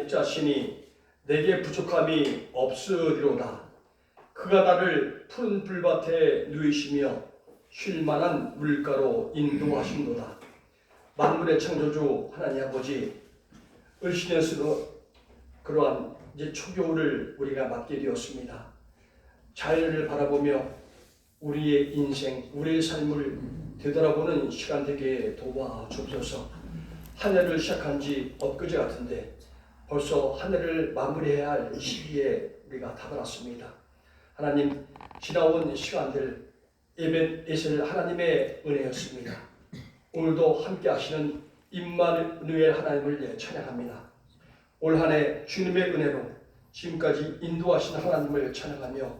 내 자신이 내게 부족함이 없으리로다. 그가 나를 푸른 풀밭에 누이시며 쉴만한 물가로 인도하신도다. 만물의 창조주 하나님 아버지, 을신에서도 그러한 이제 초겨울을 우리가 맞게 되었습니다. 자연을 바라보며 우리의 인생, 우리의 삶을 되돌아보는 시간 되게 도와주옵소서. 한 해를 시작한 지 엊그제 같은데 벌써 한 해를 마무리해야 할 시기에 우리가 다가왔습니다. 하나님, 지나온 시간들 에벤에셀 하나님의 은혜였습니다. 오늘도 함께 하시는 임마누엘 하나님을 찬양합니다. 올 한 해 주님의 은혜로 지금까지 인도하신 하나님을 찬양하며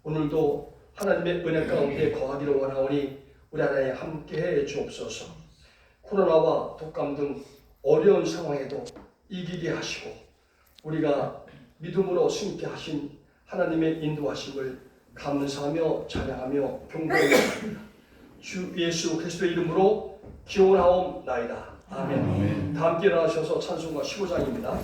오늘도 하나님의 은혜 가운데 거하기를 원하오니 우리 하나님 함께해 주옵소서. 코로나와 독감 등 어려운 상황에도 이기게 하시고 우리가 믿음으로 승리케 하신 하나님의 인도하심을 감사하며 찬양하며 경배합니다. 주 예수 그리스도의 이름으로 기원하옵나이다. 아멘. 다 함께 일어나셔서 찬송가 15장입니다.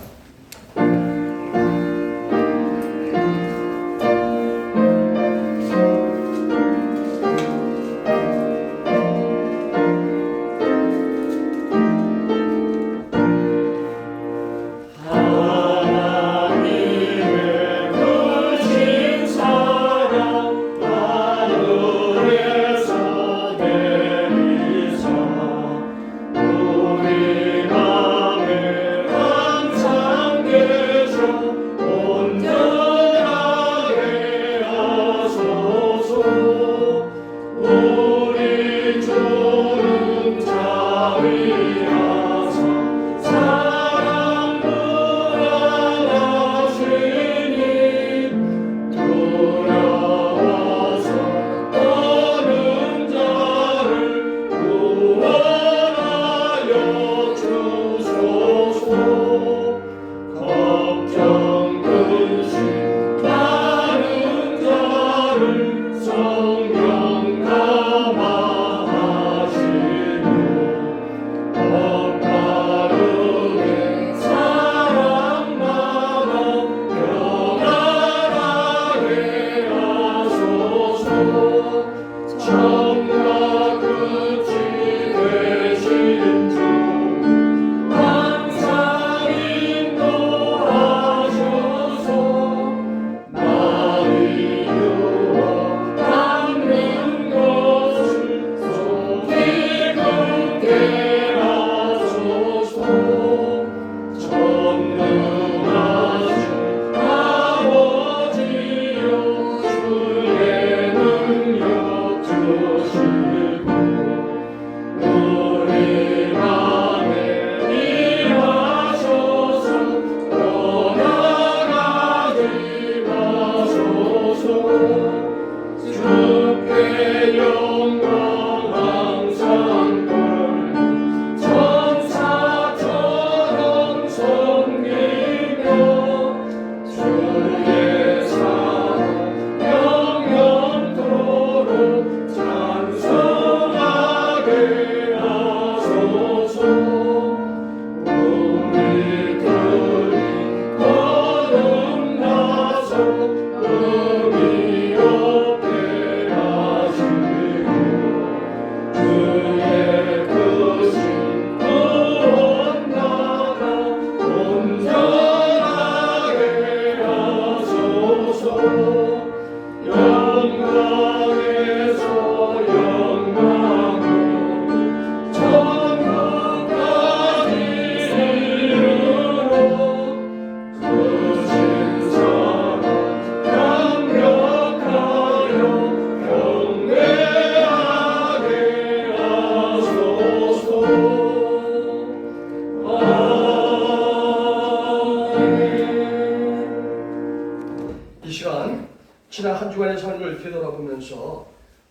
지난 한 주간의 삶을 되돌아보면서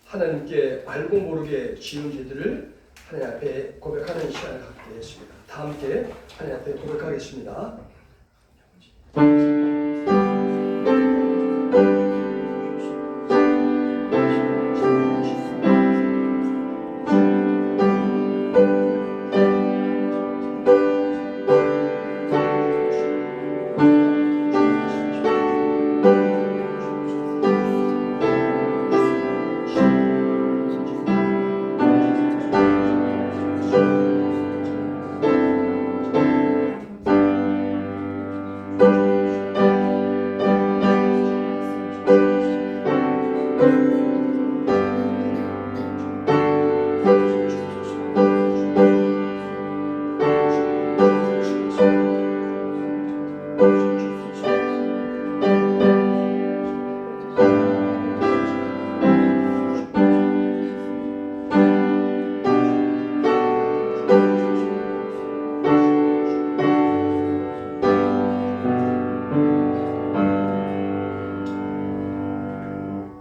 하나님께 알고 모르게 지은 죄들을 하나님 앞에 고백하는 시간을 갖게 됐습니다. 다 함께 하나님 앞에 고백하겠습니다.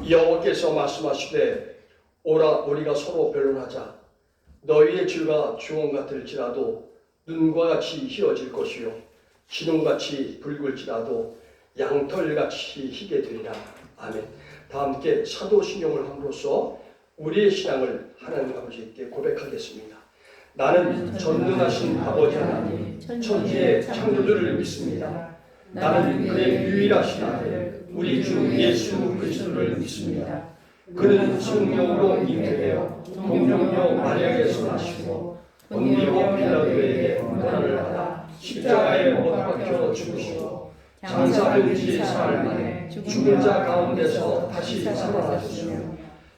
여호와께서 말씀하시되 오라 우리가 서로 변론하자. 너희의 죄가 주홍 같을지라도 눈과 같이 희어질 것이요 진홍같이 붉을지라도 양털같이 희게 되리라. 아멘. 다 함께 사도신경을 함으로써 우리의 신앙을 하나님 아버지께 고백하겠습니다. 나는 전능하신 아버지 하나님 천지의 창조주를 믿습니다. 나는 그의 유일하신 아들 우리 주 예수 그리스도를 믿습니다. 그는 성령으로 잉태되어 동정녀 마리아에서 나시고 본디오 빌라도에게 고난을 받아 십자가에 못 박혀 죽으시고 장사된 지 사흘 만에 죽은 자 가운데서 다시 살아나셨으며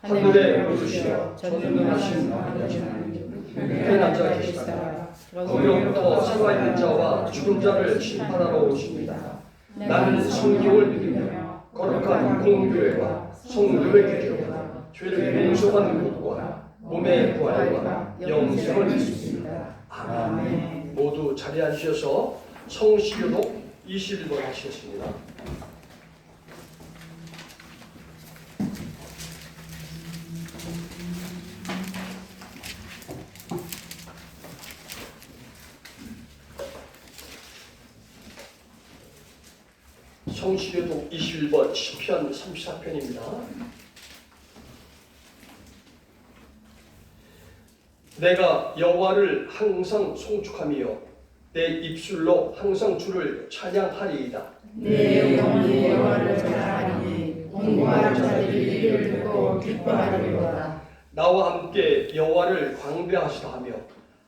하늘에 오르시어 전능하신 아버지 하나님 그 앉아 계시다가 거기로부터 살아있는 자와 죽은 자를 심판하러 오십니다. 나는 성경을 믿으며 거룩한 공교회와 성도의 교회와 죄를 용서받는 것과 몸의 부활과 영생을 믿습니다. 아멘. 모두 자리에 앉으셔서 성시교독 21번 하시겠습니다. 성시교독 21번 시편 34편입니다. 내가 여호와를 항상 송축하며 내 입술로 항상 주를 찬양하리이다. 내 영혼이 여호와를 찬양하리니 공고한 자들이 이를 듣고 기뻐하리로다. 나와 함께 여호와를 광대하시다 하며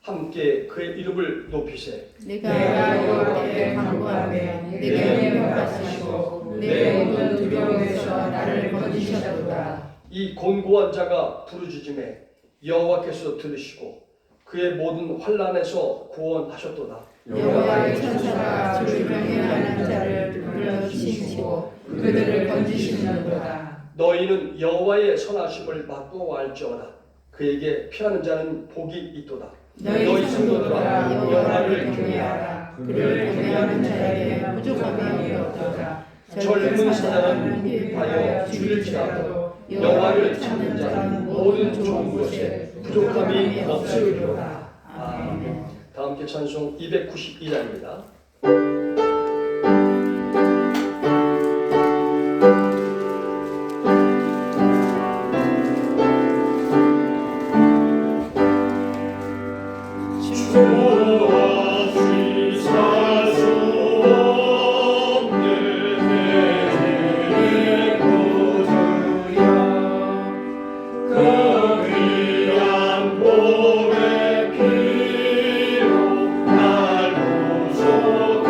함께 그의 이름을 높이세. 내가 여호와께 간구하며 내게 응답하시고 내 모든 두려움에서 나를 건지셨도다. 이 곤고한 자가 부르짖음에 여호와께서 들으시고 그의 모든 환난에서 구원하셨도다. 여호와의 천사가 주를 경외하는 자를 불러주시고 그들을 건지시는도다. 너희는 여호와의 선하심을 맛보아 알지어다. 그에게 피하는 자는 복이 있도다. 너희 성도들아 여호와를 경외하라. 그를 경외하는 자에게 부족함이 없도다. 젊은 사람은 위하여 죽일지라도 여호와를 찾는 자는 모든 좋은 것에 부족함이 없으리로다. 아멘. 다 함께 찬송 292장입니다. 그 귀한 봄의 피로 날 구속하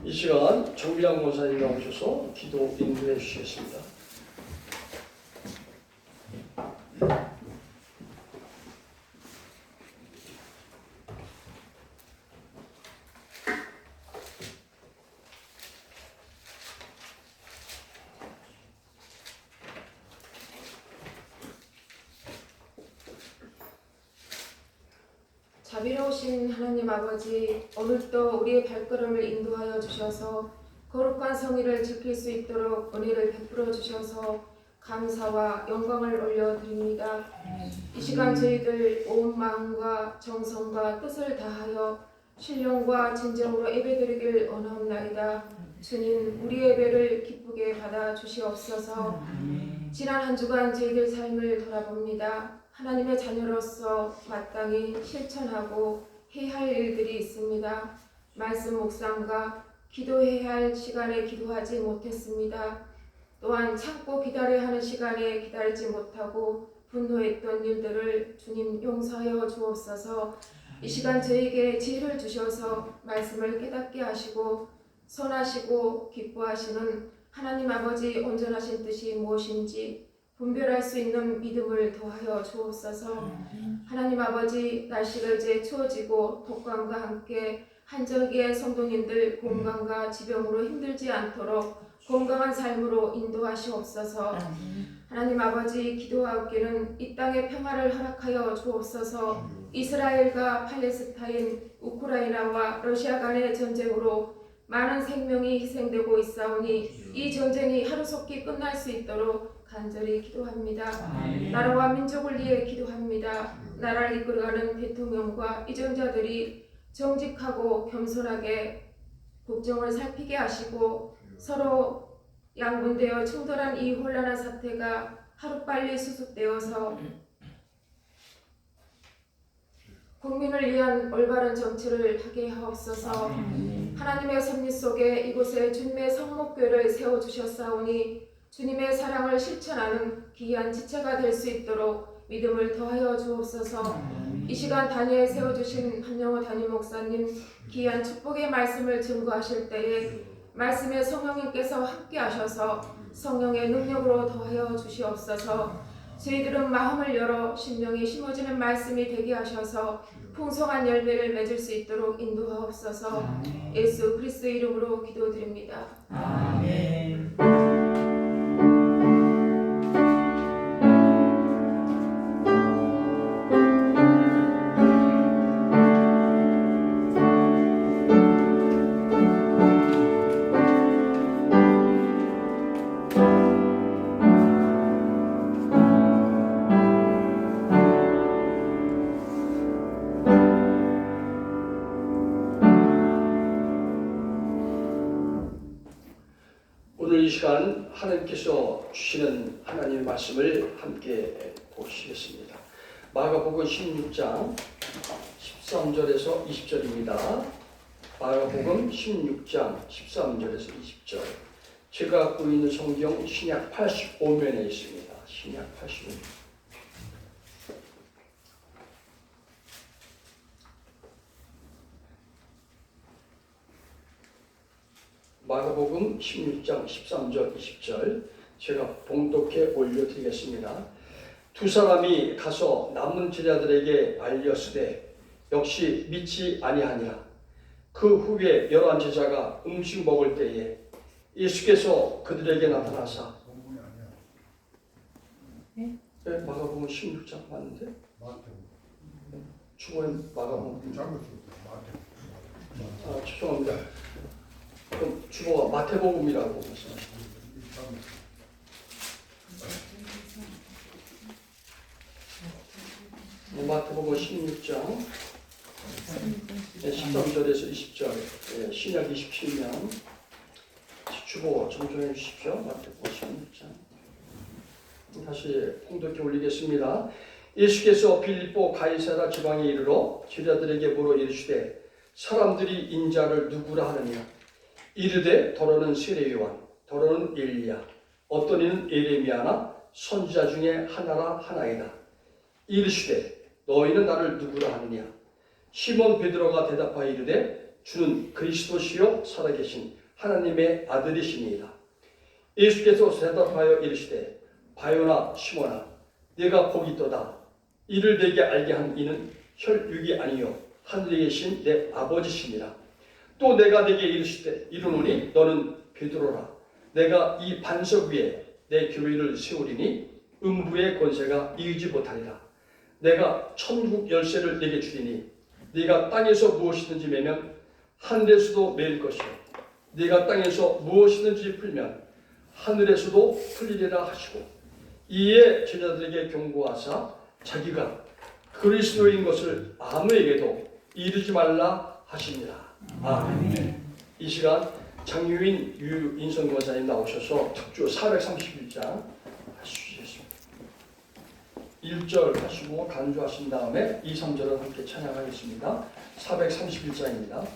이 시간 정미양 권사님 나오셔서 기도 인도해 주시겠습니다. 자비로우신 하나님 아버지, 오늘도 우리의 발걸음을 인도하여 주셔서 거룩한 성의를 지킬 수 있도록 은혜를 베풀어 주셔서 감사와 영광을 올려드립니다. 이 시간 저희들 온 마음과 정성과 뜻을 다하여 신령과 진정으로 예배드리길 원하옵나이다. 주님, 우리 예배를 기쁘게 받아 주시옵소서. 지난 한 주간 저희들 삶을 돌아봅니다. 하나님의 자녀로서 마땅히 실천하고 해야 할 일들이 있습니다. 말씀 묵상과 기도해야 할 시간에 기도하지 못했습니다. 또한 참고 기다려야 하는 시간에 기다리지 못하고 분노했던 일들을 주님 용서하여 주옵소서. 이 시간 저에게 지혜를 주셔서 말씀을 깨닫게 하시고 선하시고 기뻐하시는 하나님 아버지 온전하신 뜻이 무엇인지 분별할 수 있는 믿음을 더하여 주옵소서. 하나님 아버지, 날씨가 이제 추워지고 독감과 함께 한적의 성도님들 건강과 지병으로 힘들지 않도록 건강한 삶으로 인도하시옵소서. 하나님 아버지, 기도하옵기는 이 땅의 평화를 허락하여 주옵소서. 이스라엘과 팔레스타인, 우크라이나와 러시아 간의 전쟁으로 많은 생명이 희생되고 있사오니 이 전쟁이 하루속히 끝날 수 있도록 간절히 기도합니다. 나라와 민족을 위해 기도합니다. 나라를 이끌어가는 대통령과 이정자들이 정직하고 겸손하게 국정을 살피게 하시고 서로 양분되어 충돌한 이 혼란한 사태가 하루빨리 수습되어서 국민을 위한 올바른 정치를 하게 하옵소서. 하나님의 섭리 속에 이곳에 주님의 성목교를 세워주셨사오니 주님의 사랑을 실천하는 귀한 지체가 될 수 있도록 믿음을 더하여 주옵소서. 이 시간 단위에 세워주신 한영호 담임 목사님 귀한 축복의 말씀을 증거하실 때에 말씀의 성령님께서 함께 하셔서 성령의 능력으로 더하여 주시옵소서. 저희들은 마음을 열어 심령이 심어지는 말씀이 되게 하셔서 풍성한 열매를 맺을 수 있도록 인도하옵소서. 예수 그리스도 이름으로 기도드립니다. 아멘. 오늘 이 시간 하나님께서 주시는 하나님의 말씀을 함께 보시겠습니다. 마가복음 16장 13절에서 20절입니다. 마가복음 16장 13절에서 20절. 제가 갖고 있는 성경 신약 85면에 있습니다. 신약 85면. 마가복음 16장 13절 20절 제가 봉독해 올려드리겠습니다. 두 사람이 가서 남은 제자들에게 알렸으되 역시 믿지 아니하니라. 그 후에 11 제자가 음식 먹을 때에 예수께서 그들에게 나타나사 네, 마가복음 16장 맞는데? 주보엔 마가복음 죄송합니다. 그럼 주보가 마태복음이라고 말씀하십니다. 마태복음 16장 13절에서 20절 신약 27년 주보 정정해 주십시오. 마태복음 16장 다시 봉독해 올리겠습니다. 예수께서 빌립보 가이사라 지방에 이르러 제자들에게 물어 이르시되 사람들이 인자를 누구라 하느냐. 이르되 더러는 세례요한 더러는 엘리야 어떤 이는 에레미야나 선지자 중에 하나라 하나이다. 이르시되 너희는 나를 누구라 하느냐. 시몬 베드로가 대답하여 이르되 주는 그리스도시요 살아계신 하나님의 아들이시니이다. 예수께서 대답하여 이르시되 바요나 시몬아 내가 복이 있도다. 이를 내게 알게 한 이는 혈육이 아니요 하늘에 계신 내 아버지시니라. 또 내가 내게 이르노니 너는 베드로라. 내가 이 반석 위에 내 교회를 세우리니 음부의 권세가 이기지 못하리라. 내가 천국 열쇠를 내게 주리니 네가 땅에서 무엇이든지 매면 하늘에서도 매일 것이요 네가 땅에서 무엇이든지 풀면 하늘에서도 풀리리라 하시고 이에 제자들에게 경고하사 자기가 그리스도인 것을 아무에게도 이르지 말라 하십니다. 아멘. 이 시간 장유인 유인성 권사님 나오셔서 특주 431장 하시겠습니다. 1절 하시고 간주하신 다음에 2, 3절은 함께 찬양하겠습니다. 431장입니다.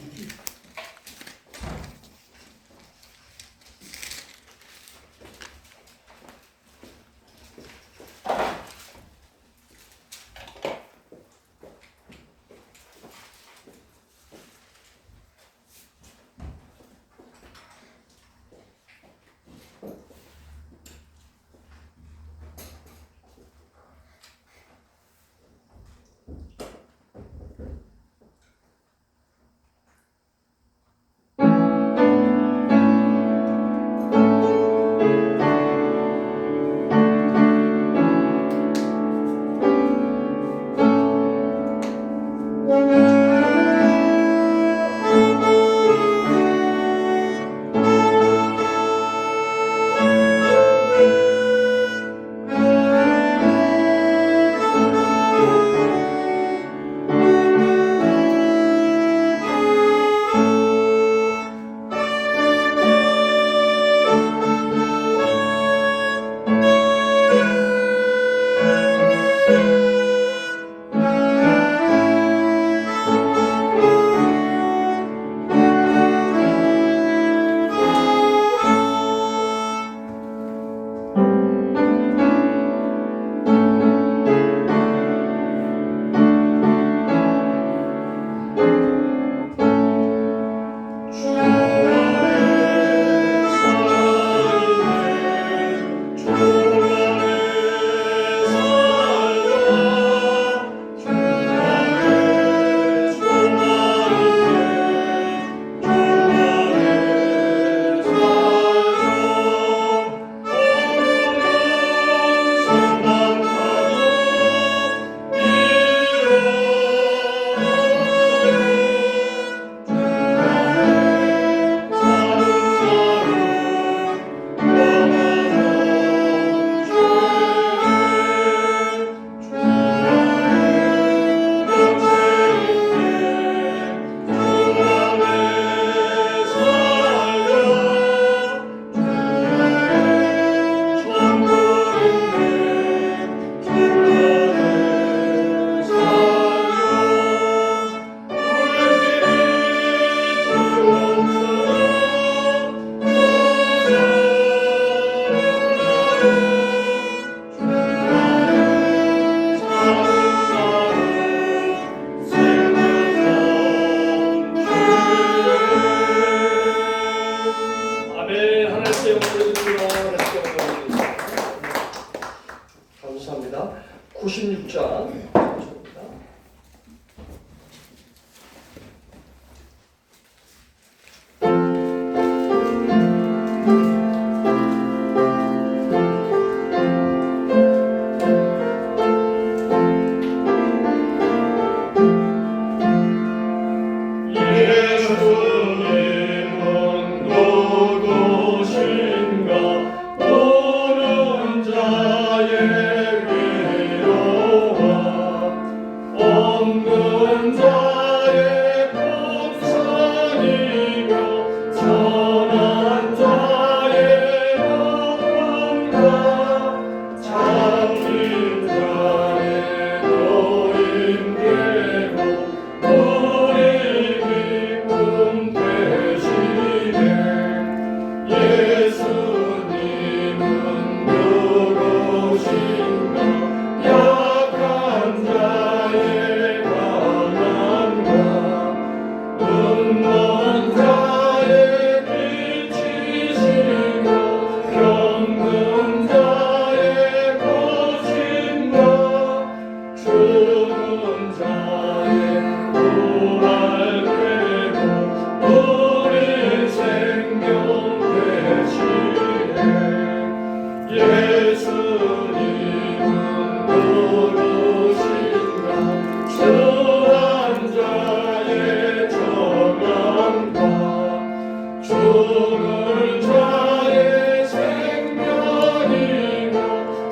죽을 자의 생명이고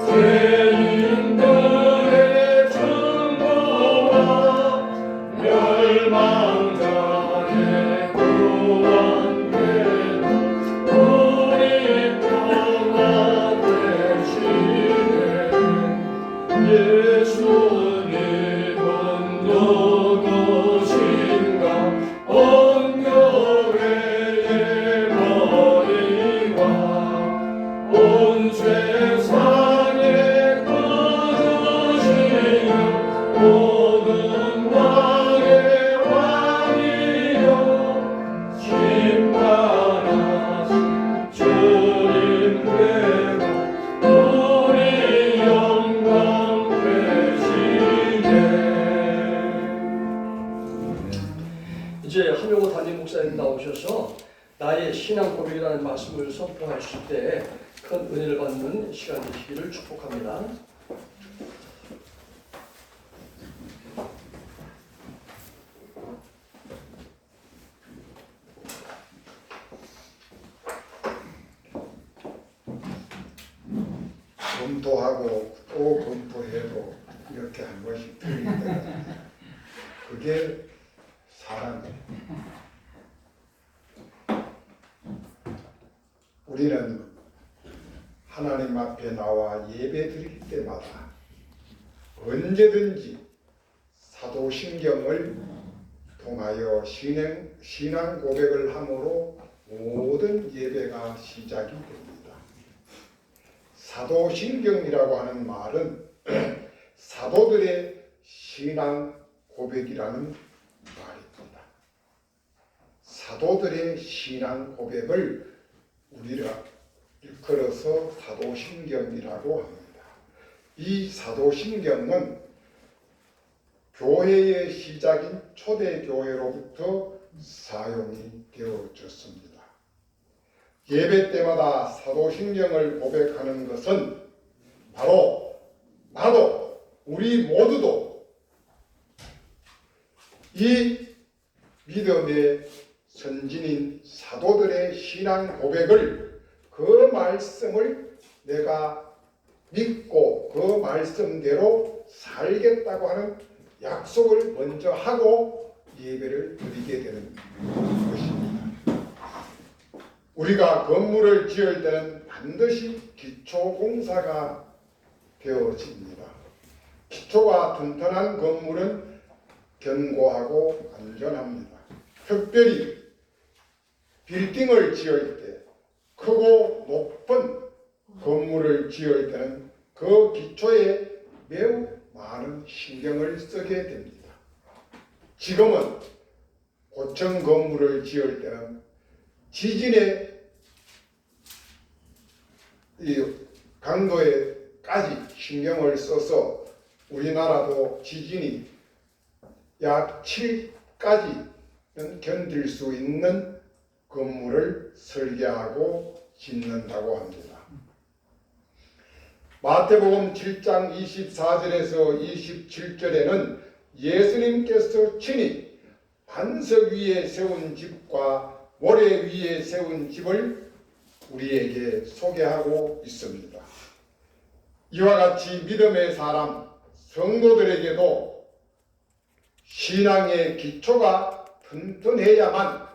죄인들의 증거와 멸망자의 구원되고 우리 평화 되시네. 예수님은 누구신가? 온 교회의 머리와 온 세상에 거두시는 모든 왕의 왕이여 심판하신 주님 되고 우리 영광 되시네. 이제 한용호 담임 목사님 나오셔서 나의 신앙 고백이라는 말씀을 선포하실 때 큰 은혜를 받는 시간 되시기를 축복합니다. 검토하고 또 검토해도 이렇게 한 번씩 틀릴 때가 그게 사람이에요. 우리는 하나님 앞에 나와 예배 드릴 때마다 언제든지 사도신경을 통하여 신앙 고백을 함으로 모든 예배가 시작이 됩니다. 사도신경이라고 하는 말은 사도들의 신앙 고백이라는 말입니다. 사도들의 신앙 고백을 우리가 일컬어서 사도신경이라고 합니다. 이 사도신경은 교회의 시작인 초대교회로부터 사용이 되어졌습니다. 예배 때마다 사도신경을 고백하는 것은 바로 나도 우리 모두도 이 믿음의 선진인 사도들의 신앙 고백을 그 말씀을 내가 믿고 그 말씀대로 살겠다고 하는 약속을 먼저 하고 예배를 드리게 되는 것입니다. 우리가 건물을 지을 때는 반드시 기초공사가 되어집니다. 기초가 튼튼한 건물은 견고하고 안전합니다. 특별히 빌딩을 지을 때 크고 높은 건물을 지을 때는 그 기초에 매우 많은 신경을 쓰게 됩니다. 지금은 고층 건물을 지을 때는 지진의 이 강도에까지 신경을 써서 우리나라도 지진이 약 7까지는 견딜 수 있는 건물을 설계하고 짓는다고 합니다. 마태복음 7장 24절에서 27절에는 예수님께서 친히 반석 위에 세운 집과 모래 위에 세운 집을 우리에게 소개하고 있습니다. 이와 같이 믿음의 사람, 성도들에게도 신앙의 기초가 튼튼해야만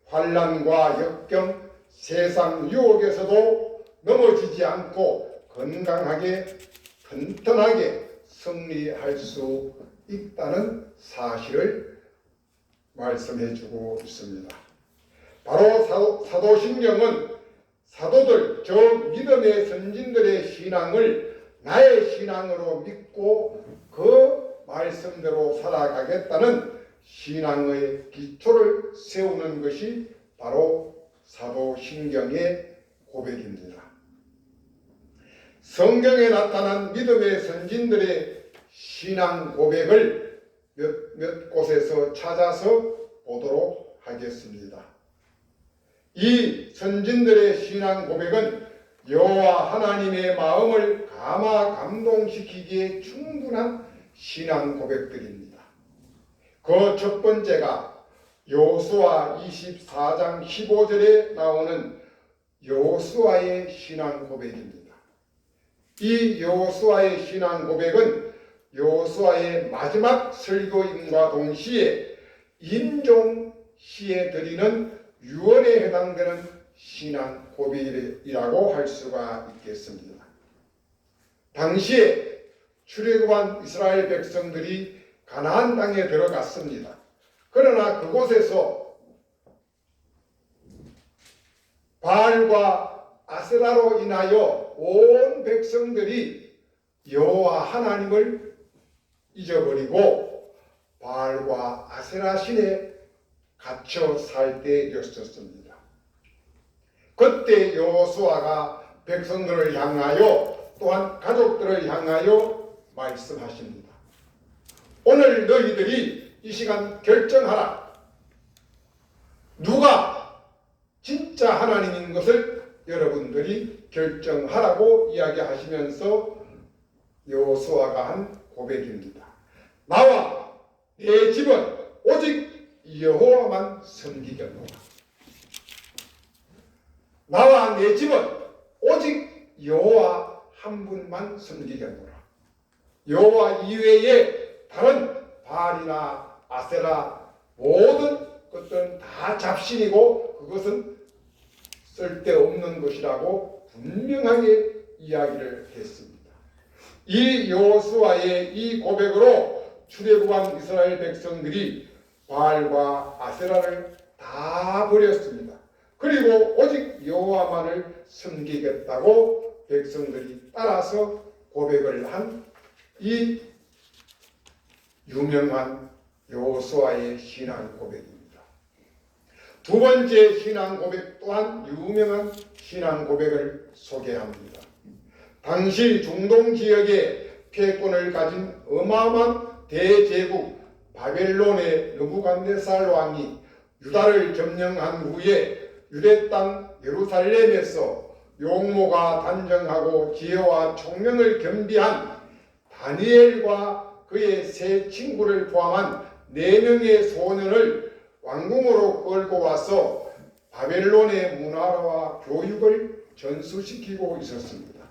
환난과 역경, 세상 유혹에서도 넘어지지 않고 건강하게 튼튼하게 승리할 수 있다는 사실을 말씀해 주고 있습니다. 바로 사도신경은 사도들, 저 믿음의 선진들의 신앙을 나의 신앙으로 믿고 그 말씀대로 살아가겠다는 신앙의 기초를 세우는 것이 바로 사도신경의 고백입니다. 성경에 나타난 믿음의 선진들의 신앙 고백을 몇 곳에서 찾아서 보도록 하겠습니다. 이 선진들의 신앙 고백은 여호와 하나님의 마음을 감동시키기에 충분한 신앙 고백들입니다. 그 첫 번째가 여호수아 24장 15절에 나오는 여호수아의 신앙 고백입니다. 이 여호수아의 신앙 고백은 여호수아의 마지막 설교임과 동시에 임종시에 드리는 유언에 해당되는 신앙 고백이라고 할 수가 있겠습니다. 당시에 출애굽한 이스라엘 백성들이 가나안 땅에 들어갔습니다. 그러나 그곳에서 바알과 아세라로 인하여 온 백성들이 여호와 하나님을 잊어버리고 바알과 아세라 신에 갇혀 살 때였었습니다. 그때 여호수아가 백성들을 향하여 또한 가족들을 향하여 말씀하십니다. 오늘 너희들이 이 시간 결정하라. 누가 진짜 하나님인 것을 여러분들이 결정하라고 이야기하시면서 여호수아가 한 고백입니다. 나와 내 집은 오직 여호와만 섬기겠노라. 나와 내 집은 오직 여호와 한 분만 섬기겠노라. 여호와 이외에 다른 바알이나 아세라 모든 것들은 다 잡신이고 그것은 쓸데없는 것이라고 분명하게 이야기를 했습니다. 이 여호수아의 이 고백으로 출애굽한 이스라엘 백성들이 바알과 아세라를 다 버렸습니다. 그리고 오직 여호와만을 섬기겠다고 백성들이 따라서 고백을 한 이 유명한 여호수아의 신앙 고백입니다. 두 번째 신앙 고백 또한 유명한 신앙 고백을 소개합니다. 당시 중동 지역에 패권을 가진 어마어마한 대제국 바벨론의 느부갓네살 왕이 유다를 점령한 후에 유대 땅 예루살렘에서 용모가 단정하고 지혜와 총명을 겸비한 다니엘과 그의 세 친구를 포함한 4명의 소년을 왕궁으로 끌고 와서 바벨론의 문화와 교육을 전수시키고 있었습니다.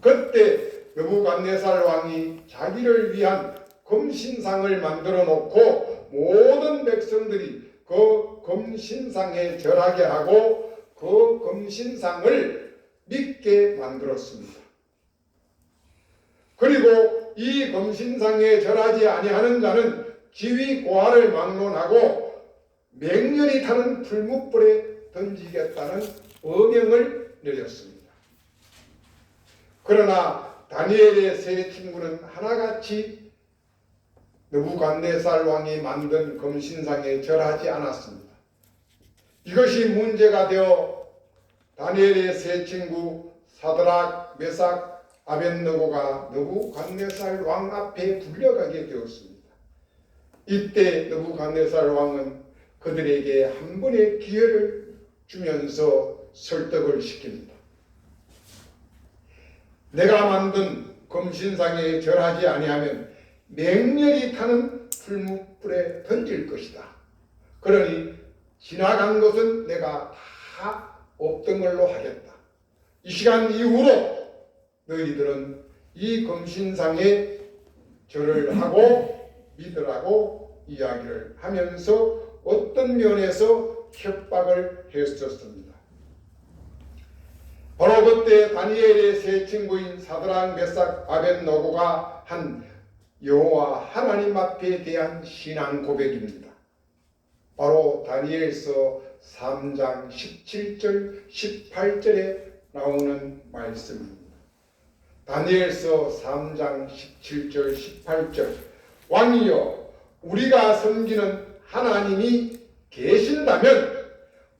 그때 느부갓네살 왕이 자기를 위한 금신상을 만들어 놓고 모든 백성들이 그 금신상에 절하게 하고 그 금신상을 믿게 만들었습니다. 그리고 이 금신상에 절하지 아니하는 자는 지위 고하를 막론하고 맹렬히 타는 풀무불에 던지겠다는 어명을 내렸습니다. 그러나 다니엘의 세 친구는 하나같이 느부갓네살 왕이 만든 금신상에 절하지 않았습니다. 이것이 문제가 되어 다니엘의 세 친구 사드락, 메삭, 아벳느고가 느부갓네살 왕 앞에 불려가게 되었습니다. 이때 느부갓네살 왕은 그들에게 한 번의 기회를 주면서 설득을 시킵니다. 내가 만든 금신상에 절하지 아니하면 맹렬히 타는 풀무불에 던질 것이다. 그러니 지나간 것은 내가 다 없던 걸로 하겠다. 이 시간 이후로 너희들은 이 금신상에 절을 하고 믿으라고 이야기를 하면서 어떤 면에서 협박을 했었습니다. 바로 그때 다니엘의 세 친구인 사드락, 메삭, 아벳느고가 한 여호와 하나님 앞에 대한 신앙 고백입니다. 바로 다니엘서 3장 17절, 18절에 나오는 말씀입니다. 다니엘서 3장 17절, 18절 왕이여 우리가 섬기는 하나님이 계신다면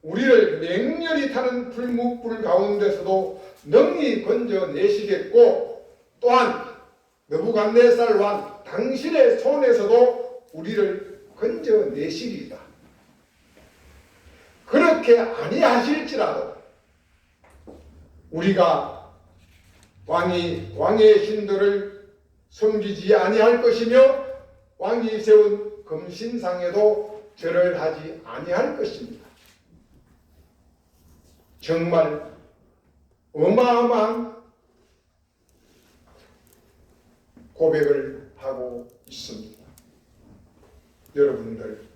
우리를 맹렬히 타는 풀무불 가운데서도 능히 건져내시겠고 또한 느부갓네살 왕 당신의 손에서도 우리를 건져내시리이다. 그렇게 아니하실지라도 우리가 왕의 신들을 섬기지 아니할 것이며 왕이 세운 금신상에도 절을 하지 아니할 것입니다. 정말 어마어마한 고백을 하고 있습니다. 여러분들,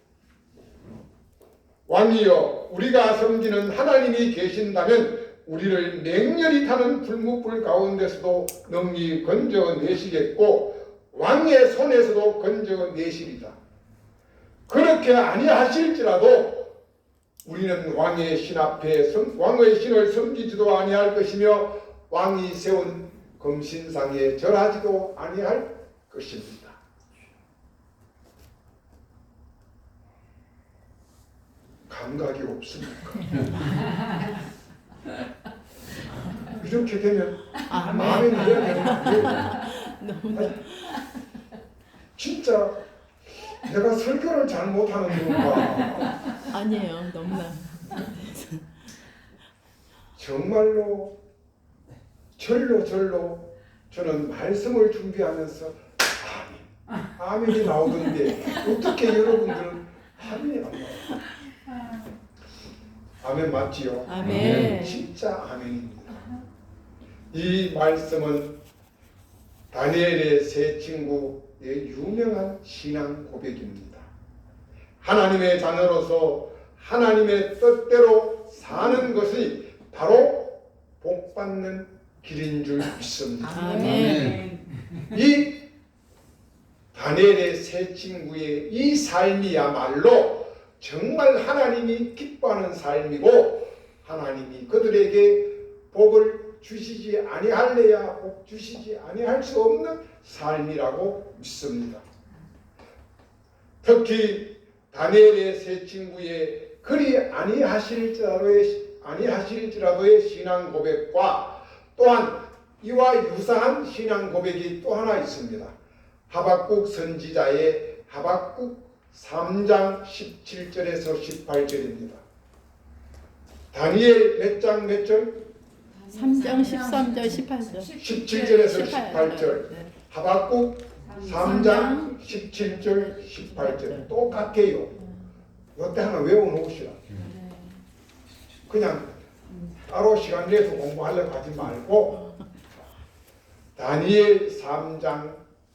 왕이여, 우리가 섬기는 하나님이 계신다면 우리를 맹렬히 타는 불무불 가운데서도 능히 건져내시겠고 왕의 손에서도 건져내시리다. 그렇게 아니하실지라도 우리는 왕의 신 앞에 왕의 신을 섬기지도 아니할 것이며 왕이 세운 금신상에 절하지도 아니할 것입니다. 감각이 없습니까? 이렇게 되면 아멘 해야 되는데 진짜 내가 설교를 잘못하는 건가? 아니에요. 너무나. 정말로 절로 저는 말씀을 준비하면서 아멘이 나오던데 어떻게 여러분들은 아멘이 안 나와요? 아멘 맞지요? 아멘. 진짜 아멘입니다. 이 말씀은 다니엘의 세 친구의 유명한 신앙 고백입니다. 하나님의 자녀로서 하나님의 뜻대로 사는 것이 바로 복받는 길인 줄 믿습니다. 아멘. 이 다니엘의 세 친구의 이 삶이야말로 정말 하나님이 기뻐하는 삶이고 하나님이 그들에게 복을 주시지 아니할래야 복 주시지 아니할 수 없는 삶이라고 믿습니다. 특히 다니엘의 세 친구의 그리 아니하실지라도의 신앙 고백과 또한 이와 유사한 신앙 고백이 또 하나 있습니다. 하박국 선지자의 하박국 3장 17절에서 18절입니다. 다니엘 몇 장 몇 절? 3장 13절 18절. 17절에서 18절. 네. 하박국 3장 17절 18절 똑같아요. 이때 하나 외워놓으시라. 그냥 따로 시간 내서 공부하려고 하지 말고 다니엘 3장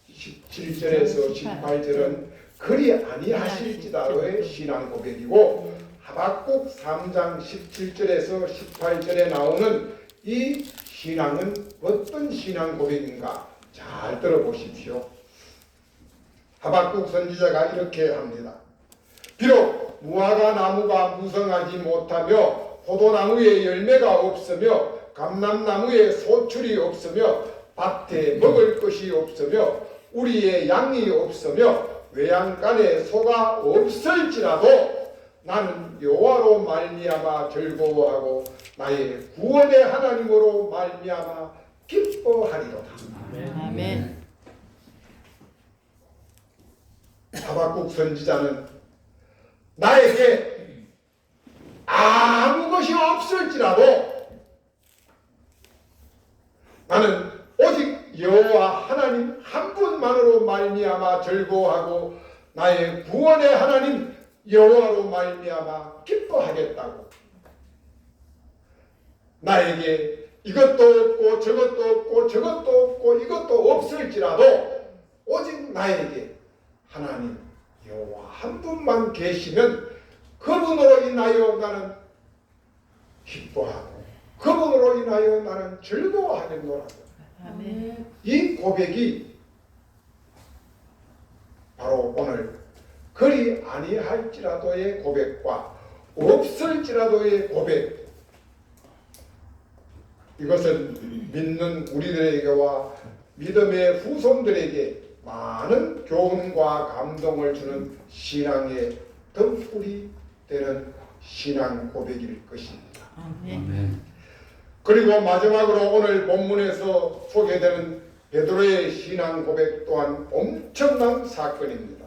17절에서 18절은 그리 아니하실지라도의 신앙 고백이고 하박국 3장 17절에서 18절에 나오는 이 신앙은 어떤 신앙 고백인가 잘 들어보십시오. 하박국 선지자가 이렇게 합니다. 비록 무화과 나무가 무성하지 못하며 포도나무에 열매가 없으며 감람나무에 소출이 없으며 밭에 먹을 것이 없으며 우리의 양이 없으며 외양간에 소가 없을지라도 나는 여호와로 말미암아 즐거워하고 나의 구원의 하나님으로 말미암아 기뻐하리로다. 아멘. 하박국 선지자는 나에게 아무 것이 없을지라도 나는 오직 여호와 하나님 한 분만으로 말미암아 즐거워하고 나의 구원의 하나님 여호와로 말미암아 기뻐하겠다고. 나에게 이것도 없고 저것도 없고 저것도 없고 이것도 없을지라도 오직 나에게 하나님 여호와 한 분만 계시면 그분으로 인하여 나는 기뻐하고 그분으로 인하여 나는 즐거워하겠노라고. 아멘. 이 고백이 바로 오늘 그리 아니할지라도의 고백과 없을지라도의 고백, 이것은 믿는 우리들에게와 믿음의 후손들에게 많은 교훈과 감동을 주는 신앙의 등불이 되는 신앙 고백일 것입니다. 아멘. 그리고 마지막으로 오늘 본문에서 소개되는 베드로의 신앙 고백 또한 엄청난 사건입니다.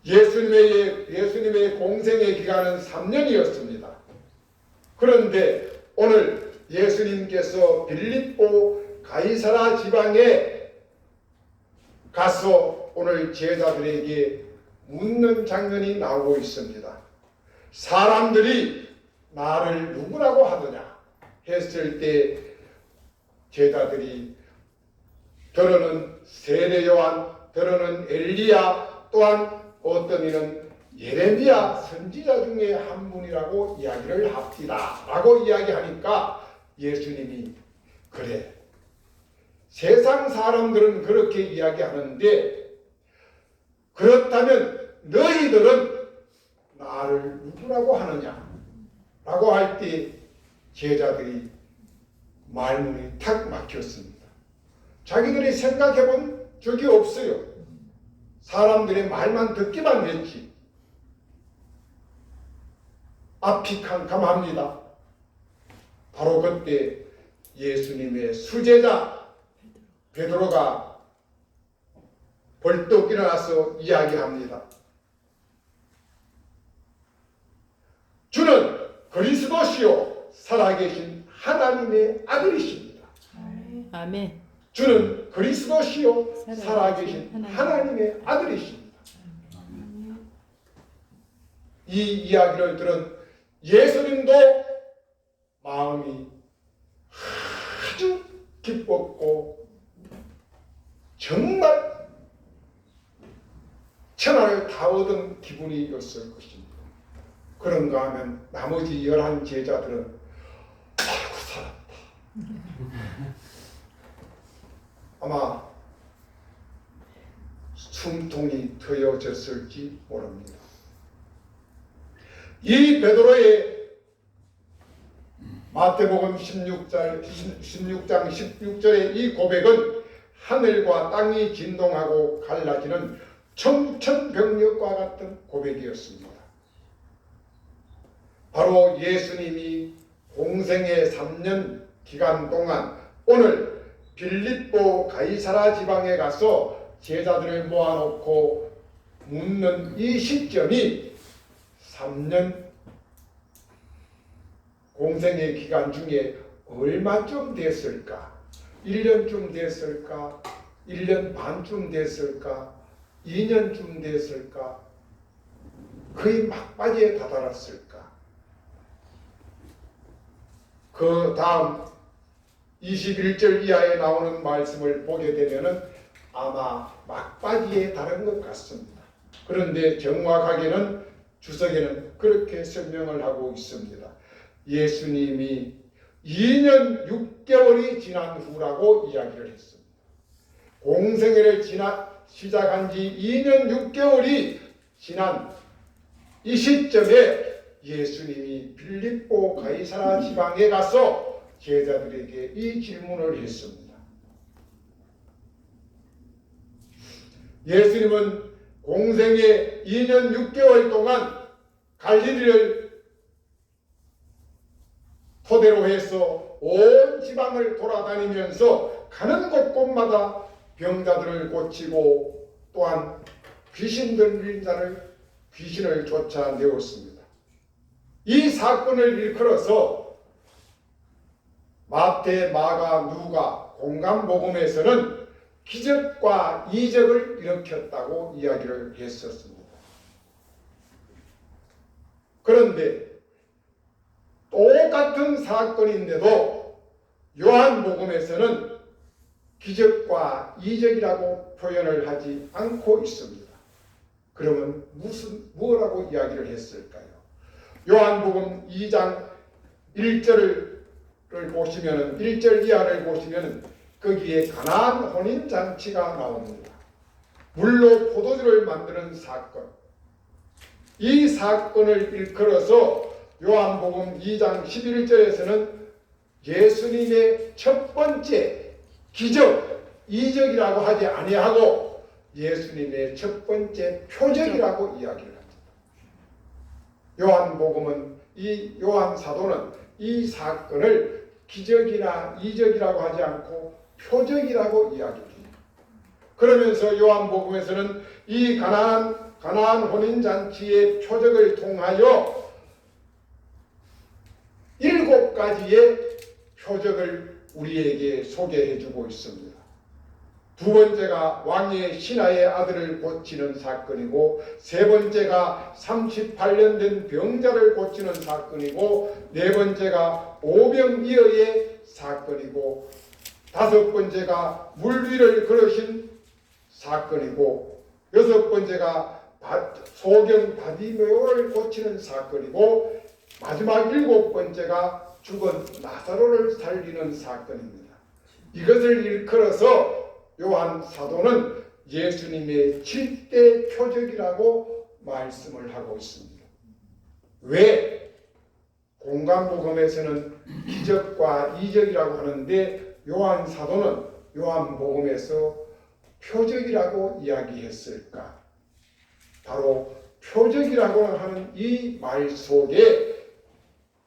예수님의 공생의 기간은 3년이었습니다. 그런데 오늘 예수님께서 빌립보 가이사라 지방에 가서 오늘 제자들에게 묻는 장면이 나오고 있습니다. 사람들이 나를 누구라고 하느냐 했을 때 제자들이 더러는 세례 요한, 더러는 엘리야, 또한 어떤 이는 예레미야 선지자 중에 한 분이라고 이야기를 합디다 라고 이야기하니까 예수님이 그래, 세상 사람들은 그렇게 이야기하는데 그렇다면 너희들은 나를 누구라고 하느냐 라고 할 때 제자들이 말문이 탁 막혔습니다. 자기들이 생각해 본 적이 없어요. 사람들의 말만 듣기만 했지. 앞이 캄캄합니다. 바로 그때 예수님의 수제자 베드로가 벌떡 일어나서 이야기합니다. 주는 그리스도시요 살아계신 하나님의 아들이십니다. 아멘. 주는 그리스도시요 살아계신 하나님의 아들이십니다. 이 이야기를 들은 예수님도 마음이 아주 기뻤고 정말 천하를 다 얻은 기분이었을 것입니다. 그런가 하면 나머지 11 제자들은 아이고 살았다. 아마 숨통이 트여졌을지 모릅니다. 이 베드로의 마태복음 16장 16절의 이 고백은 하늘과 땅이 진동하고 갈라지는 청천벽력과 같은 고백이었습니다. 바로 예수님이 공생의 3년 기간 동안 오늘 빌립보 가이사라 지방에 가서 제자들을 모아놓고 묻는 이 시점이 3년 공생의 기간 중에 얼마쯤 됐을까? 1년쯤 됐을까? 1년 반쯤 됐을까? 2년쯤 됐을까? 거의 막바지에 다다랐을까? 그 다음 21절 이하에 나오는 말씀을 보게 되면은 아마 막바지에 달한 것 같습니다. 그런데 정확하게는 주석에는 그렇게 설명을 하고 있습니다. 예수님이 2년 6개월이 지난 후라고 이야기를 했습니다. 공생애를 시작한 지 2년 6개월이 지난 이 시점에 예수님이 빌립보 가이사라 지방에 가서 제자들에게 이 질문을 했습니다. 예수님은 공생애 2년 6개월 동안 갈릴리를 토대로 해서 온 지방을 돌아다니면서 가는 곳곳마다 병자들을 고치고 또한 귀신 들린 자를 귀신을 쫓아내었습니다. 이 사건을 일컬어서 마태, 마가, 누가, 공간복음에서는 기적과 이적을 일으켰다고 이야기를 했었습니다. 그런데 똑같은 사건인데도 요한복음에서는 기적과 이적이라고 표현을 하지 않고 있습니다. 그러면 뭐라고 이야기를 했을까요? 요한복음 2장 1절을 보시면 1절 이하를 보시면 거기에 가나안 혼인잔치가 나옵니다. 물로 포도주를 만드는 사건. 이 사건을 일컬어서 요한복음 2장 11절에서는 예수님의 첫 번째 기적, 이적이라고 하지 아니하고 예수님의 첫 번째 표적이라고 이야기를 합니다. 요한복음은 이 요한 사도는 이 사건을 기적이나 이적이라고 하지 않고 표적이라고 이야기합니다. 그러면서 요한복음에서는 이 가나안 혼인잔치의 표적을 통하여 7가지의 표적을 우리에게 소개해 주고 있습니다. 두 번째가 왕의 신하의 아들을 고치는 사건이고, 세 번째가 38년 된 병자를 고치는 사건이고, 네 번째가 오병이어의 사건이고, 다섯 번째가 물 위를 걸으신 사건이고, 여섯 번째가 소경 바디메오를 고치는 사건이고, 마지막 일곱 번째가 죽은 나사로를 살리는 사건입니다. 이것을 일컬어서 요한 사도는 예수님의 7대 표적이라고 말씀을 하고 있습니다. 왜? 공간복음에서는 기적과 이적이라고 하는데 요한 사도는 요한복음에서 표적이라고 이야기했을까? 바로 표적이라고 하는 이 말 속에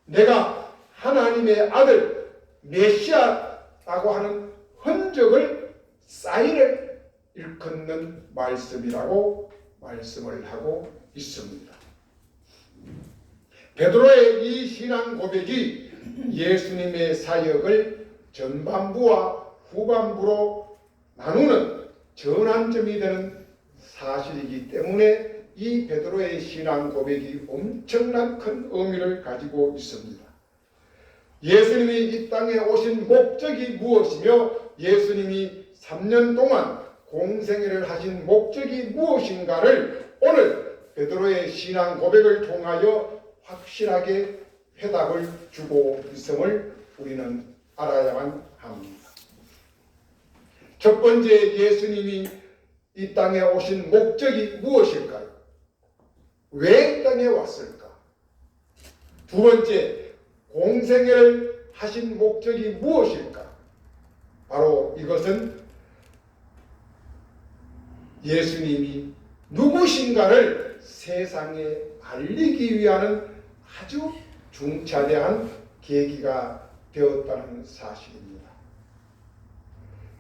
내가 하나님의 아들 메시아라고 하는 흔적을, 사인을 일컫는 말씀이라고 말씀을 하고 있습니다. 베드로의 이 신앙 고백이 예수님의 사역을 전반부와 후반부로 나누는 전환점이 되는 사실이기 때문에 이 베드로의 신앙 고백이 엄청난 큰 의미를 가지고 있습니다. 예수님이 이 땅에 오신 목적이 무엇이며 예수님이 3년 동안 공생애를 하신 목적이 무엇인가를 오늘 베드로의 신앙 고백을 통하여 확실하게 해답을 주고 있음을 우리는 알아야만 합니다. 첫 번째, 예수님이 이 땅에 오신 목적이 무엇일까요? 왜 이 땅에 왔을까? 두 번째, 공생애를 하신 목적이 무엇일까? 바로 이것은 예수님이 누구신가를 세상에 알리기 위한 아주 중차대한 계기가 되었다는 사실입니다.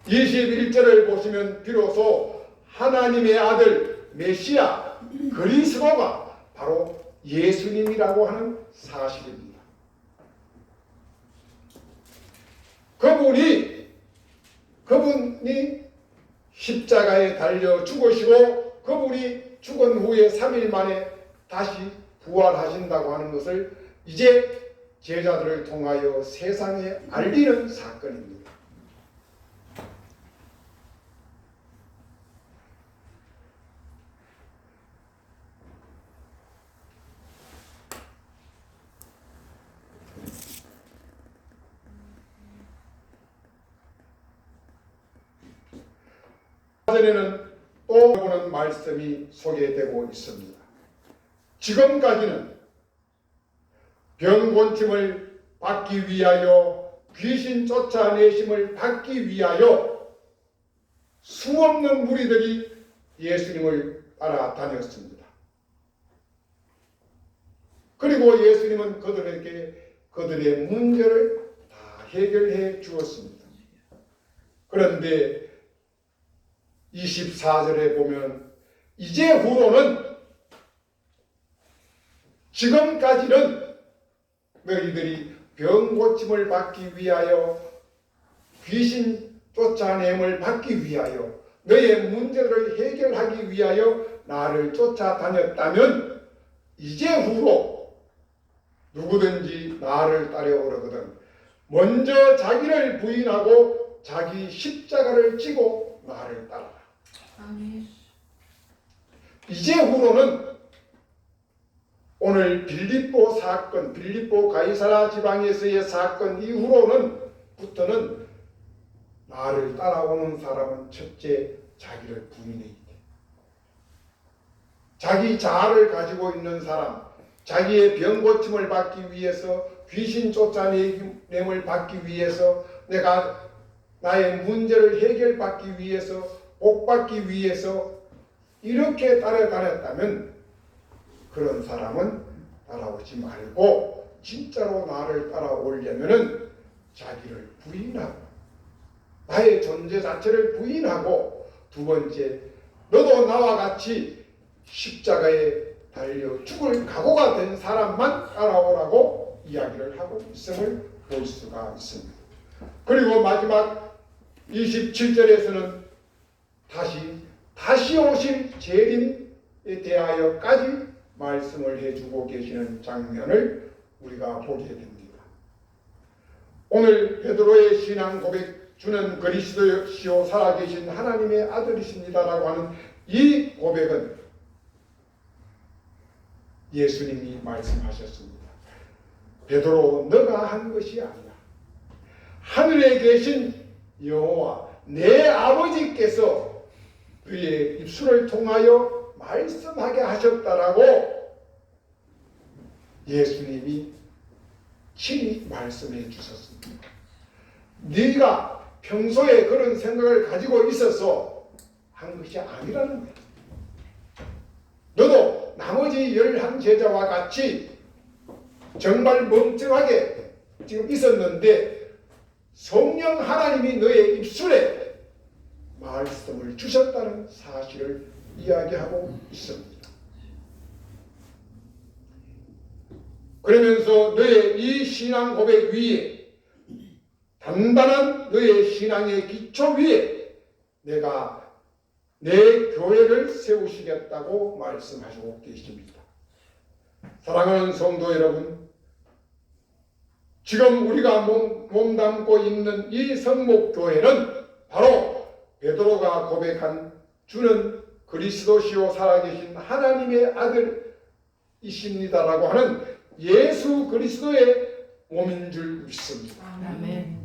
21절을 보시면 비로소 하나님의 아들 메시아 그리스도가 바로 예수님이라고 하는 사실입니다. 그분이 십자가에 달려 죽으시고 그분이 죽은 후에 3일 만에 다시 부활하신다고 하는 것을 이제 제자들을 통하여 세상에 알리는 사건입니다. 전에는 또 보는 말씀이 소개되고 있습니다. 지금까지는 병곤침을 받기 위하여 귀신 쫓아내심을 받기 위하여 수없는 무리들이 예수님을 따라다녔습니다. 그리고 예수님은 그들에게 그들의 문제를 다 해결해 주었습니다. 그런데 24절에 보면 이제 후로는 지금까지는 너희들이 병 고침을 받기 위하여 귀신 쫓아냄을 받기 위하여 너의 문제를 해결하기 위하여 나를 쫓아다녔다면 이제 후로 누구든지 나를 따라오려거든 먼저 자기를 부인하고 자기 십자가를 지고 나를 따라라. 아멘. 이제 후로는 오늘 빌립보 사건, 빌립보 가이사라 지방에서의 사건 이후로는 나를 따라오는 사람은 첫째 자기를 부인해야 돼. 자기 자아를 가지고 있는 사람, 자기의 병 고침을 받기 위해서, 귀신 쫓아냄을 받기 위해서, 내가 나의 문제를 해결받기 위해서, 복받기 위해서 이렇게 따라다녔다면 그런 사람은 따라오지 말고 진짜로 나를 따라오려면은 자기를 부인하고 나의 존재 자체를 부인하고 두 번째 너도 나와 같이 십자가에 달려 죽을 각오가 된 사람만 따라오라고 이야기를 하고 있음을 볼 수가 있습니다. 그리고 마지막 27절에서는 다시 오실 재림에 대하여까지 말씀을 해주고 계시는 장면을 우리가 보게 됩니다. 오늘 베드로의 신앙 고백, 주는 그리스도시요 살아계신 하나님의 아들이십니다라고 하는 이 고백은 예수님이 말씀하셨습니다. 베드로, 너가 한 것이 아니라 하늘에 계신 여호와 내 아버지께서 그의 입술을 통하여 말씀하게 하셨다라고 예수님이 친히 말씀해 주셨습니다. 네가 평소에 그런 생각을 가지고 있어서 한 것이 아니라는 거예요. 너도 나머지 11제자와 같이 정말 멍청하게 지금 있었는데 성령 하나님이 너의 입술에 말씀을 주셨다는 사실을 이야기하고 있습니다. 그러면서 너의 이 신앙 고백 위에, 단단한 너의 신앙의 기초 위에 내가 내 교회를 세우시겠다고 말씀하시고 계십니다. 사랑하는 성도 여러분, 지금 우리가 몸담고 있는 이 성목교회는 바로 베드로가 고백한 주는 그리스도시요 살아계신 하나님의 아들이십니다라고 하는 예수 그리스도의 몸인 줄 믿습니다. 아멘.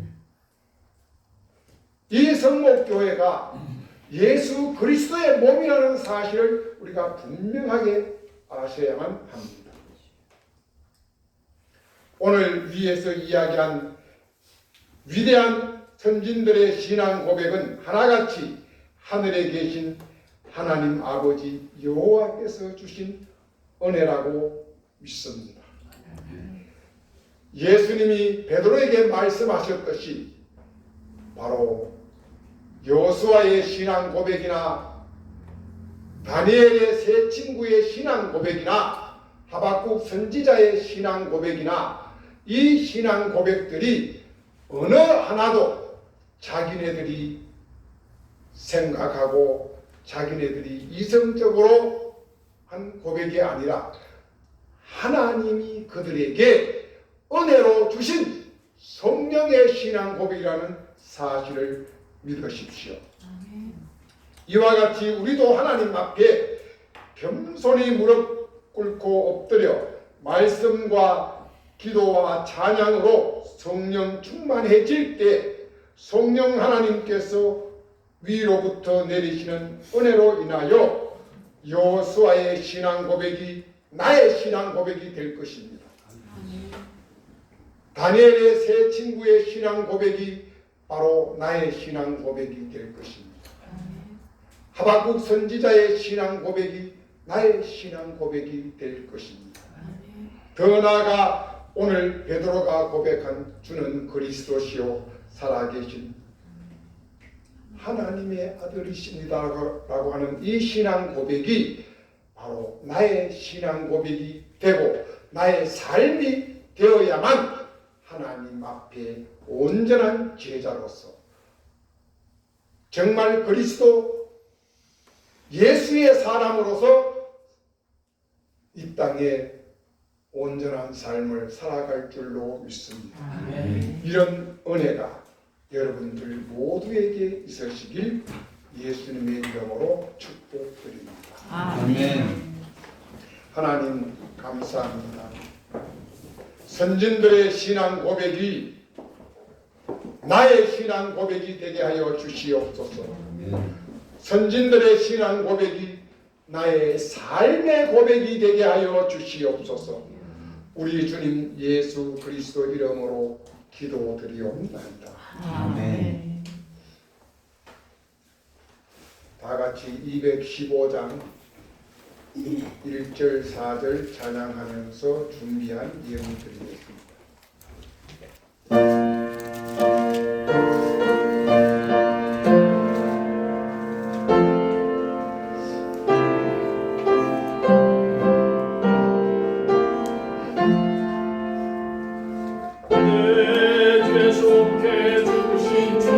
이 성목교회가 예수 그리스도의 몸이라는 사실을 우리가 분명하게 아셔야만 합니다. 오늘 위에서 이야기한 위대한 선진들의 신앙 고백은 하나같이 하늘에 계신 하나님 아버지 여호와께서 주신 은혜라고 믿습니다. 예수님이 베드로에게 말씀하셨듯이 바로 여호수아의 신앙 고백이나 다니엘의 세 친구의 신앙 고백이나 하박국 선지자의 신앙 고백이나 이 신앙 고백들이 어느 하나도 자기네들이 생각하고 자기네들이 이성적으로 한 고백이 아니라 하나님이 그들에게 은혜로 주신 성령의 신앙 고백이라는 사실을 믿으십시오. 이와 같이 우리도 하나님 앞에 겸손히 무릎 꿇고 엎드려 말씀과 기도와 찬양으로 성령 충만해질 때 성령 하나님께서 위로부터 내리시는 은혜로 인하여 여호수아의 신앙 고백이 나의 신앙 고백이 될 것입니다. 다니엘의 세 친구의 신앙 고백이 바로 나의 신앙 고백이 될 것입니다. 하박국 선지자의 신앙 고백이 나의 신앙 고백이 될 것입니다. 더 나아가 오늘 베드로가 고백한 주는 그리스도시요 살아계신 하나님의 아들이십니다라고 하는 이 신앙 고백이 바로 나의 신앙 고백이 되고 나의 삶이 되어야만 하나님 앞에 온전한 제자로서 정말 그리스도 예수의 사람으로서 이 땅에 온전한 삶을 살아갈 줄로 믿습니다. 이런 은혜가 여러분들 모두에게 있으시길 예수님의 이름으로 축복드립니다. 아멘. 하나님 감사합니다. 선진들의 신앙 고백이 나의 신앙 고백이 되게 하여 주시옵소서. 선진들의 신앙 고백이 나의 삶의 고백이 되게 하여 주시옵소서. 우리 주님 예수 그리스도 이름으로 기도드리옵나이다. 아멘. 다 같이 215장 1절 4절 찬양하면서 준비한 예물 드리겠습니다. 내 죄 속해 주신 주께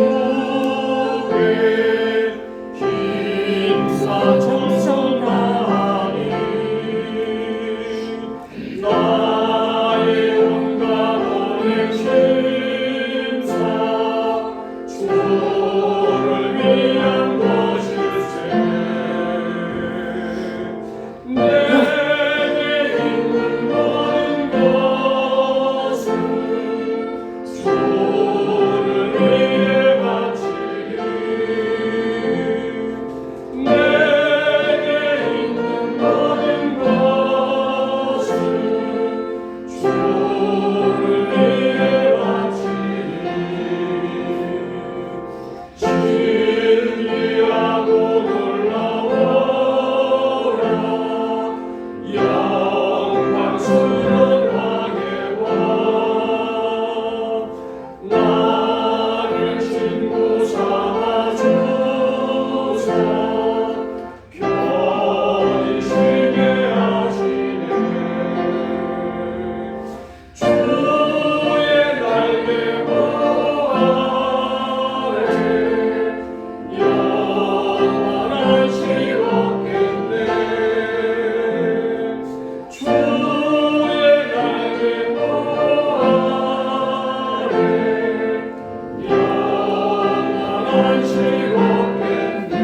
수령하게 와 나를 친구 삼아주사 편히 쉬게 하시네 주의 날개 아래 영원한 즐겁겠네 주의 날개 아래 영원한 즐겁겠네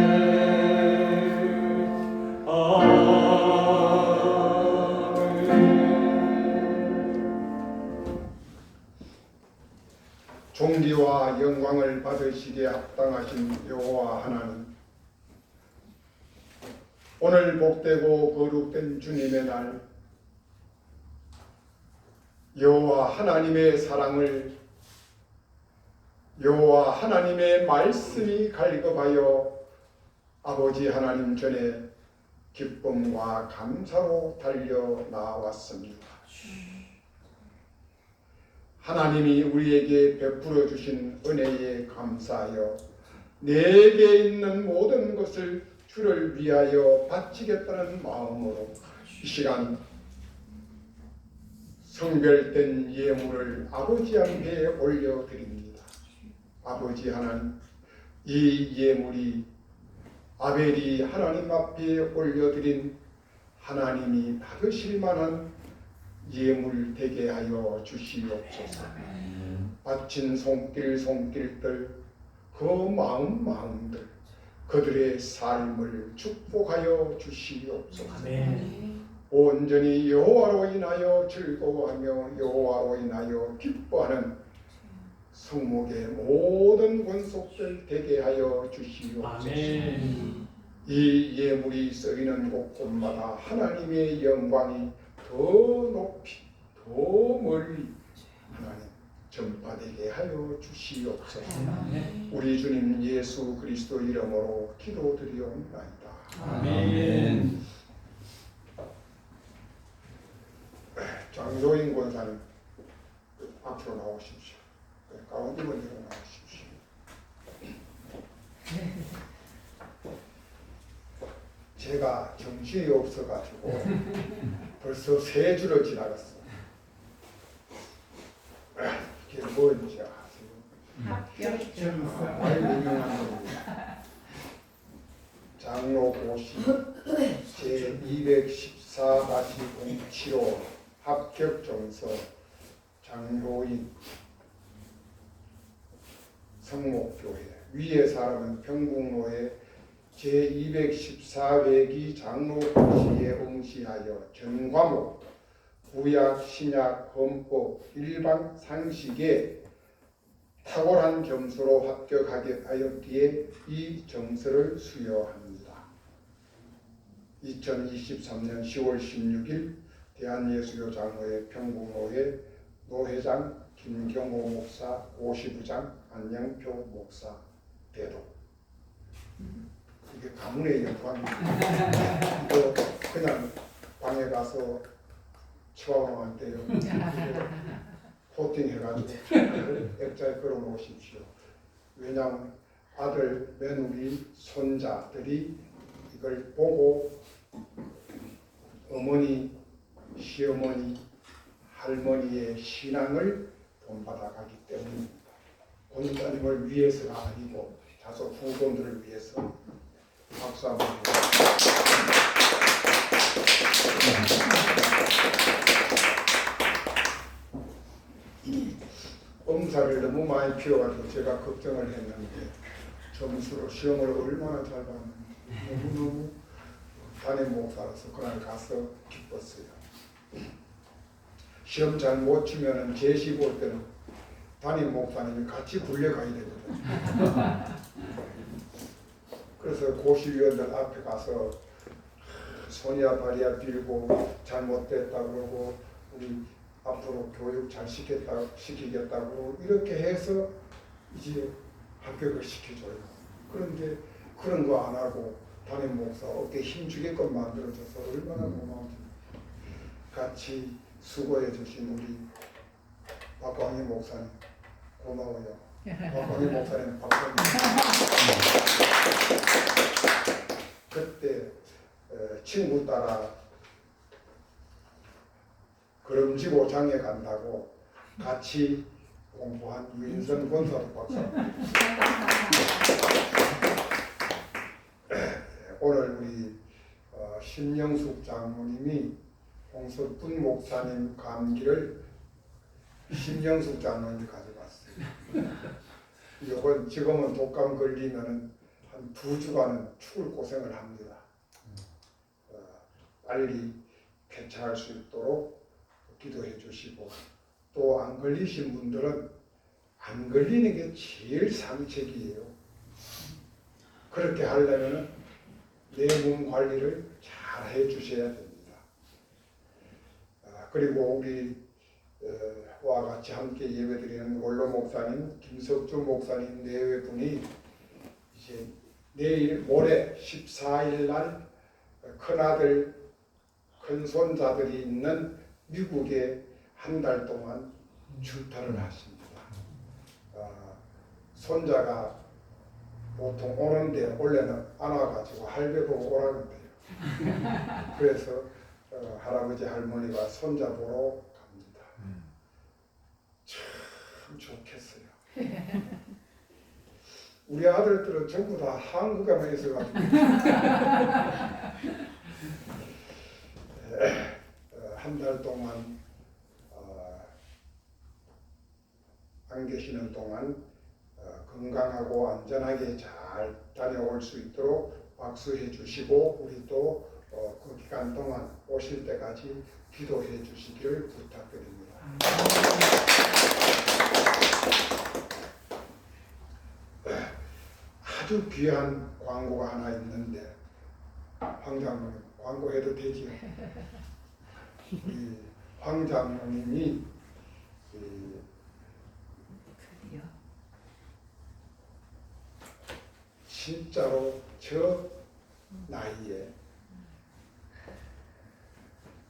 존귀와 영광을 받으시기에 합당하신 여호와 하나님, 오늘 복되고 거룩된 주님의 날, 여호와 하나님의 사랑을, 여호와 하나님의 말씀이 갈급하여 아버지 하나님 전에 기쁨과 감사로 달려 나왔습니다. 하나님이 우리에게 베풀어 주신 은혜에 감사하여 내게 있는 모든 것을 주를 위하여 바치겠다는 마음으로 이 시간 성별된 예물을 아버지 앞에 올려드립니다. 아버지 하나님, 이 예물이 아벨이 하나님 앞에 올려드린 하나님이 받으실 만한 예물 되게 하여 주시옵소서. 바친 손길들, 그 마음들, 그들의 삶을 축복하여 주시옵소서. 온전히 여호와로 인하여 즐거워하며 여호와로 인하여 기뻐하는 성목의 모든 권속들 되게 하여 주시옵소서. 이 예물이 쓰이는 곳곳마다 하나님의 영광이 더 높이 더 멀리 하나님 전파되게 하여 주시옵소서. 우리 주님 예수 그리스도 이름으로 기도드리옵나이다. 아멘. 장조인 권사님 앞으로 나오십시오. 가운데로 나오십시오. 제가 정신이 없어가지고 벌써 3주를 지나갔어. 이게 뭔지 아세요? 아이고 유명한 겁니다. 장로고시 제214-07호 합격정서 장로인 성목교회 위에 사람은 평국로에 제214회기 장로고시에 응시하여 전 과목 구약, 신약, 헌법, 일반 상식에 탁월한 점수로 합격하게 하였기에 이 정서를 수여합니다. 2023년 10월 16일 대한예수교 장로회 평국로회 노회장 김경호 목사, 고시부장 안영표 목사 대도. 이게 가문의 영광입니다. 이거 그냥 방에 가서 치와와한테요. 코팅해가지고 액자에 걸어 놓으십시오. 왜냐하면 아들, 며느리, 손자들이 이걸 보고 어머니, 시어머니, 할머니의 신앙을 본받아가기 때문입니다. 권사님을 위해서가 아니고 다소 후손들을 위해서 박수 한번 엄살을 너무 많이 피워가지고 제가 걱정을 했는데 점수로 시험을 얼마나 잘 봤는지 너무너무 담임 목사로서 그날 가서 기뻤어요. 시험 잘 못 치면 제시 볼 때는 담임 목사님이 같이 굴려가야 되거든요. 그래서 고시위원들 앞에 가서 손이야 발이야 빌고 잘못됐다 그러고 우리 앞으로 교육 잘 시키겠다고 이렇게 해서 이제 합격을 시켜줘요. 그런데 그런 거 안 하고 담임 목사 어깨 힘주게끔 만들어줘서 얼마나 고마운지. 같이 수고해 주신 우리 박광희 목사님 고마워요. 박광희 목사님 박광희 그때 친구 따라 걸음지고 장에 간다고 같이 공부한 유인선 권사도 박사. 오늘 우리 신영숙 장로님이 홍석분 목사님 감기를 신영숙 장로님이 가져갔어요. 이건 지금은 독감 걸리면 한 2주간은 죽을 고생을 합니다. 빨리 괜찮을 수 있도록 기도해 주시고 또 안 걸리신 분들은 안 걸리는 게 제일 상책이에요. 그렇게 하려면 내 몸 관리를 잘 해주셔야 됩니다. 그리고 우리 와 같이 함께 예배드리는 원로 목사님, 김석주 목사님 내외 분이 이제 내일 모레 14일 날 큰아들, 큰손자들이 있는 미국에 한 달 동안 출타를 하십니다. 손자가 보통 오는데 원래는 안 와가지고 할배 보고 오라는데요. 그래서 할아버지 할머니가 손자 보러 갑니다. 참 좋겠어요. 우리 아들들은 전부 다 한국에만 있어가지고 한 달 동안 안 계시는 동안 건강하고 안전하게 잘 다녀올 수 있도록 박수해 주시고 우리 또 그 기간 동안 오실 때까지 기도해 주시기를 부탁드립니다. 아주 귀한 광고가 하나 있는데 황장로님 광고해도 되지요? 우리 황장로님이 진짜로 저 나이에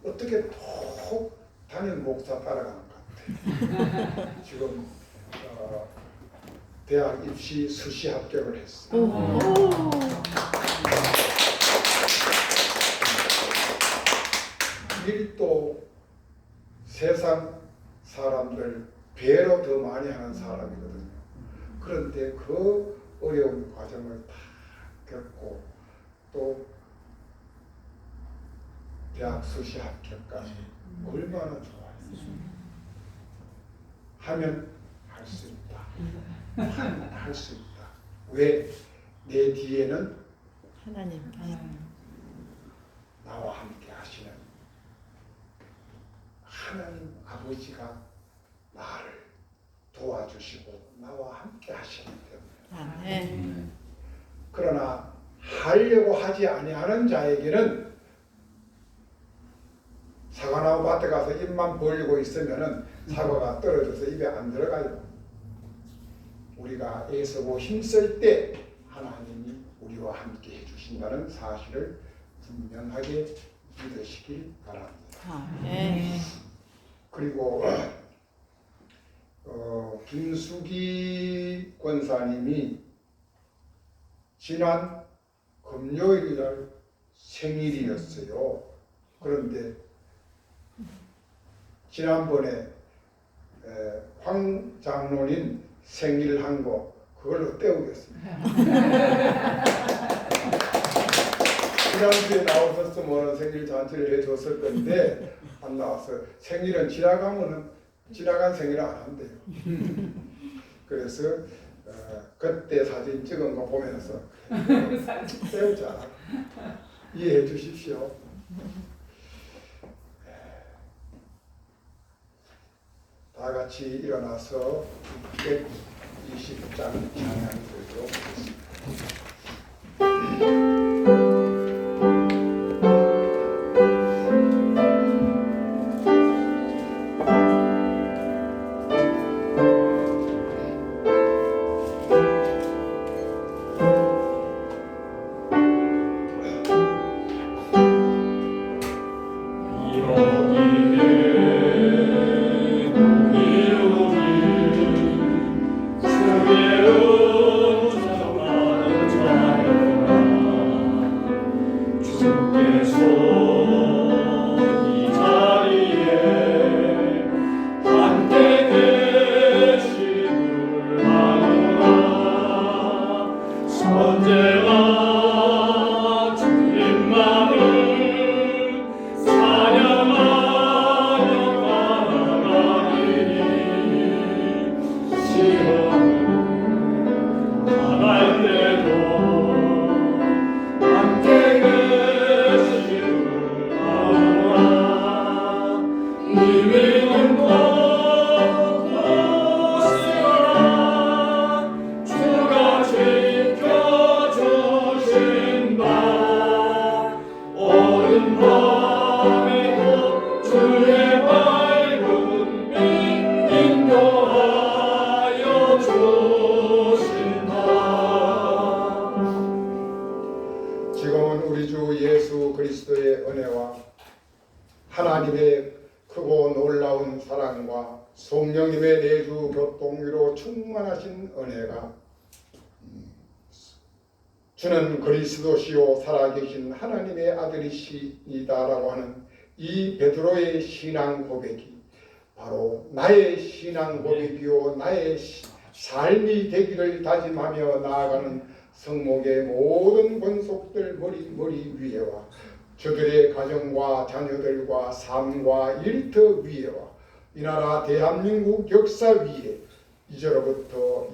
어떻게 톡 담임 목사 따라가는 것 같아요. 지금 대학 입시 수시 합격을 했어요. 일도 세상 사람들 배로 더 많이 하는 사람이거든요. 그런데 그 어려운 과정을 다 겪고 또 대학 수시 합격까지 얼마나 좋아요. 하면 할 수 있다. 하면 할 수 있다. 왜? 내 뒤에는 하나님 나와 함께 하시는 하나님 아버지가 나를 도와주시고 나와 함께 하시기 때문에. 아멘. 그러나 하려고 하지 아니하는 자에게는 사과나무 밭에 가서 입만 벌리고 있으면은 사과가 떨어져서 입에 안 들어가요. 우리가 애쓰고 힘쓸 때 하나님이 우리와 함께 해주신다는 사실을 분명하게 믿으시길 바랍니다. 아멘. 그리고 김수기 권사님이 지난 금요일 날 생일이었어요. 그런데 지난번에 황 장로님 생일 한 거 그걸로 때우겠습니다. 지난주에 나오셨으면 생일 잔치를 해줬을 건데 안 나왔어요. 생일은 지나간 생일은 안 한대요. 그래서 그때 사진 찍은 거 보면서 때우자 이해해 주십시오. 다 같이 일어나서 120장 찬양 드리도록 하겠습니다. 여기에 이민은 곳곳이라 주가 지켜주신다. 어린 밤에도 주의 밝은 빛 인도하여 주신다. 지금은 우리 주 예수 그리스도의 은혜와 하나님의 크고 놀라운 사랑과 성령님의 내주 교통위로 충만하신 은혜가 주는 그리스도시요 살아계신 하나님의 아들이시이다라고 하는 이 베드로의 신앙 고백이 바로 나의 신앙 고백이요 나의 삶이 되기를 다짐하며 나아가는 성목의 모든 권속들 머리 위에와 저들의 가정과 자녀들과 삶과 일터 위에와 이 나라 대한민국 역사 위에 이제로부터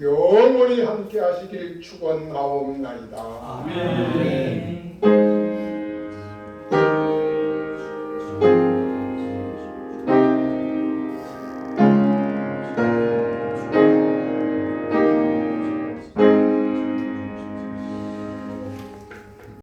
영원히 함께 하시길 축원하옵나이다. 아멘.